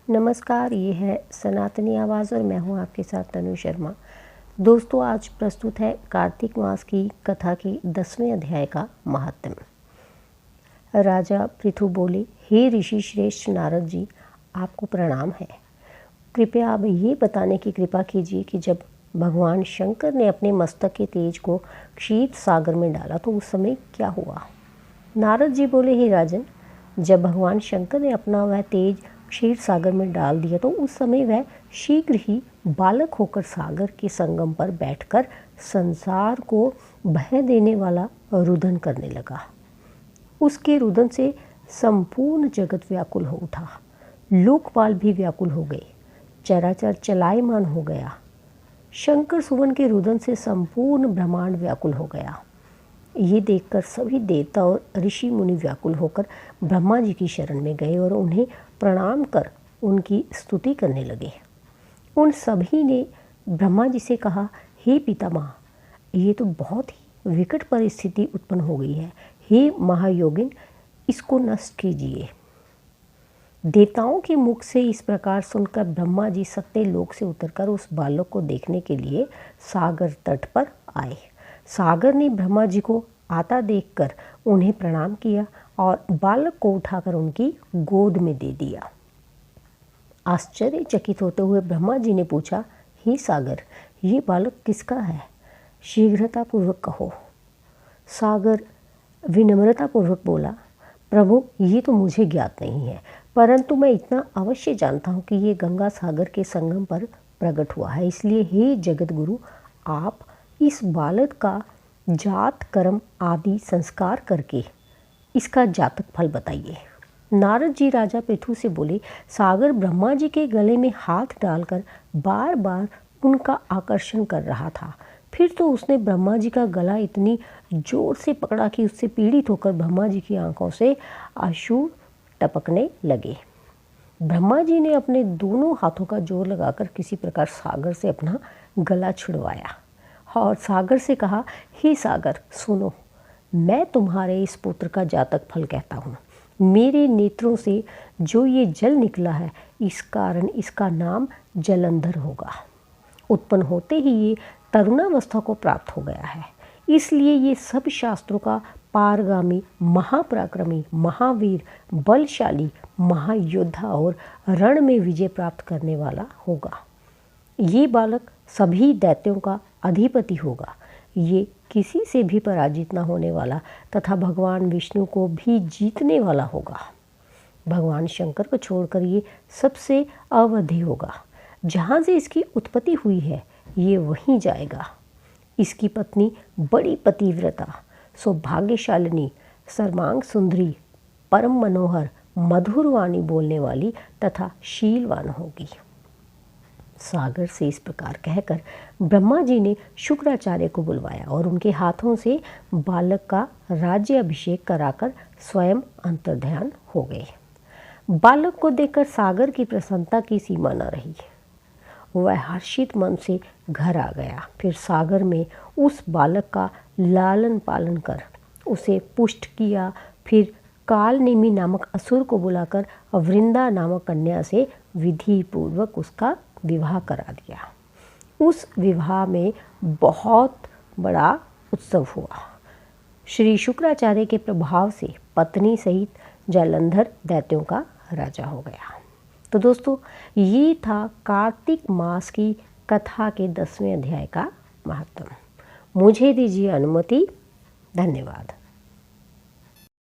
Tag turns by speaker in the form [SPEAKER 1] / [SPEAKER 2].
[SPEAKER 1] नमस्कार, ये है सनातनी आवाज़ और मैं हूँ आपके साथ तनु शर्मा। दोस्तों, आज प्रस्तुत है कार्तिक मास की कथा के 10वें अध्याय का महात्म्य। राजा पृथु बोले, हे ऋषि श्रेष्ठ नारद जी, आपको प्रणाम है। कृपया आप ये बताने की कृपा कीजिए कि जब भगवान शंकर ने अपने मस्तक के तेज को क्षीर सागर में डाला तो उस समय क्या हुआ। नारद जी बोले, हे राजन, जब भगवान शंकर ने अपना वह तेज क्षीर सागर में डाल दिया तो उस समय वह शीघ्र ही बालक होकर सागर के संगम पर बैठकर संसार को भय देने वाला रुदन करने लगा। उसके रुदन से संपूर्ण जगत व्याकुल हो उठा, लोकपाल भी व्याकुल हो गए, चराचर चलायमान हो गया। शंकर सुवन के रुदन से संपूर्ण ब्रह्मांड व्याकुल हो गया। ये देखकर सभी देवता और ऋषि मुनि व्याकुल होकर ब्रह्मा जी की शरण में गए और उन्हें प्रणाम कर उनकी स्तुति करने लगे। उन सभी ने ब्रह्मा जी से कहा, हे पितामह, ये तो बहुत ही विकट परिस्थिति उत्पन्न हो गई है। हे महायोगिन, इसको नष्ट कीजिए। देवताओं के मुख से इस प्रकार सुनकर ब्रह्मा जी सत्य लोक से उतरकर उस बालक को देखने के लिए सागर तट पर आए। सागर ने ब्रह्मा जी को आता देखकर उन्हें प्रणाम किया और बालक को उठाकर उनकी गोद में दे दिया। आश्चर्यचकित होते हुए ब्रह्मा जी ने पूछा, हे सागर, ये बालक किसका है? शीघ्रतापूर्वक कहो। सागर विनम्रतापूर्वक बोला, प्रभु, ये तो मुझे ज्ञात नहीं है, परंतु मैं इतना अवश्य जानता हूँ कि ये गंगा सागर के संगम पर प्रकट हुआ है। इसलिए हे जगत गुरु, आप इस बालक का जात कर्म आदि संस्कार करके इसका जातक फल बताइए। नारद जी राजा पृथु से बोले, सागर ब्रह्मा जी के गले में हाथ डालकर बार बार उनका आकर्षण कर रहा था। फिर तो उसने ब्रह्मा जी का गला इतनी जोर से पकड़ा कि उससे पीड़ित होकर ब्रह्मा जी की आंखों से आंसू टपकने लगे। ब्रह्मा जी ने अपने दोनों हाथों का जोर लगाकर किसी प्रकार सागर से अपना गला छुड़वाया और सागर से कहा, हे सागर, सुनो, मैं तुम्हारे इस पुत्र का जातक फल कहता हूँ। मेरे नेत्रों से जो ये जल निकला है, इस कारण इसका नाम जलंधर होगा। उत्पन्न होते ही ये तरुणावस्था को प्राप्त हो गया है, इसलिए ये सब शास्त्रों का पारगामी, महापराक्रमी, महावीर, बलशाली, महायोद्धा और रण में विजय प्राप्त करने वाला होगा। ये बालक सभी दैत्यों का अधिपति होगा। ये किसी से भी पराजित न होने वाला तथा भगवान विष्णु को भी जीतने वाला होगा। भगवान शंकर को छोड़कर ये सबसे अवधि होगा। जहाँ से इसकी उत्पत्ति हुई है, ये वहीं जाएगा। इसकी पत्नी बड़ी पतिव्रता, सौभाग्यशालिनी, सर्वांग सुंदरी, परम मनोहर, मधुर वाणी बोलने वाली तथा शीलवान होगी। सागर से इस प्रकार कहकर ब्रह्मा जी ने शुक्राचार्य को बुलवाया और उनके हाथों से बालक का राज्य अभिषेक कराकर स्वयं अंतर्ध्यान हो गए। बालक को देखकर सागर की प्रसन्नता की सीमा न रही। वह हर्षित मन से घर आ गया। फिर सागर में उस बालक का लालन पालन कर उसे पुष्ट किया। फिर कालनेमी नामक असुर को बुलाकर वृंदा नामक कन्या से विधि पूर्वक उसका विवाह करा दिया। उस विवाह में बहुत बड़ा उत्सव हुआ। श्री शुक्राचार्य के प्रभाव से पत्नी सहित जालंधर दैत्यों का राजा हो गया। तो दोस्तों, ये था कार्तिक मास की कथा के 10वें अध्याय का महत्व। मुझे दीजिए अनुमति। धन्यवाद।